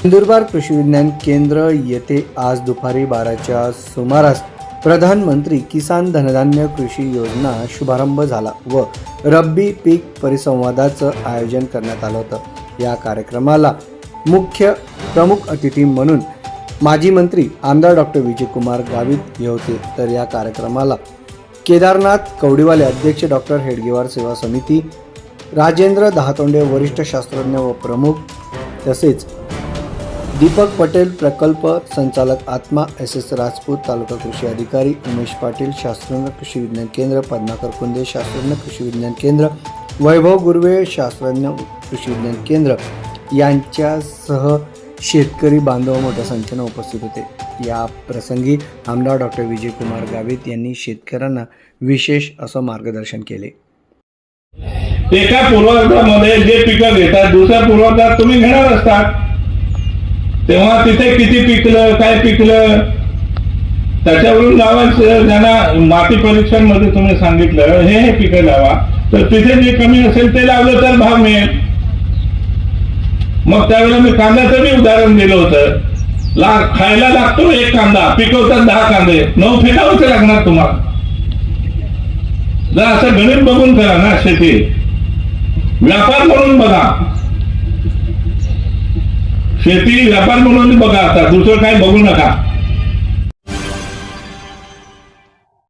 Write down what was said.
नंदुरबार कृषी विज्ञान केंद्र येथे आज दुपारी 12च्या सुमारास प्रधानमंत्री किसान धनधान्य कृषी योजना शुभारंभ झाला व रब्बी पीक परिसंवादाचं आयोजन करण्यात आलं होतं। या कार्यक्रमाला मुख्य प्रमुख अतिथी म्हणून माजी मंत्री आमदार डॉक्टर विजयकुमार गावित हे होते। तर या कार्यक्रमाला केदारनाथ कवडीवाले अध्यक्ष डॉक्टर हेडगेवार सेवा समिती, राजेंद्र दहातोंडे वरिष्ठ शास्त्रज्ञ व प्रमुख, तसेच दीपक पटेल प्रकल्प संचालक आत्मा, SS राजपूत तालुका कृषी अधिकारी, उमेश पाटील शास्त्रज्ञ कृषी विज्ञान केंद्र, पद्माकर कुंदे शास्त्रज्ञ कृषी विज्ञान केंद्र, वैभव गुरवे शास्त्रज्ञ कृषी विज्ञान केंद्र यांच्यासह शेतकरी बांधव मोठ्या संख्येने उपस्थित होते। या प्रसंगी आमदार डॉक्टर विजयकुमार गावित यांनी शेतकऱ्यांना विशेष असं मार्गदर्शन केले। एका पूर्वार्धामध्ये जे पिकं घेतात दुसऱ्या पूर्वार्धात तुम्ही घेणार असतात, तेव्हा तिथे किती पिकलं काय पिकलं त्याच्यावरून लावायचं। ज्यांना माती परीक्षण मध्ये तुम्ही सांगितलं हे पिकं लावा, तर तिथे जे कमी असेल ते लावलं तर भाव मिळेल। मग त्यावेळेला मी कांद्याचं बी उदाहरण दिलं होतं। खायला लागतो एक कांदा, पिकवतात 10 कांदे, 9 फेकावंच लागणार तुम्हाला। जर असं गणित बघून करा ना शेती, व्यापार म्हणून बघा, शेती व्यापार म्हणून बघा, आता दुसरं काही बघू नका।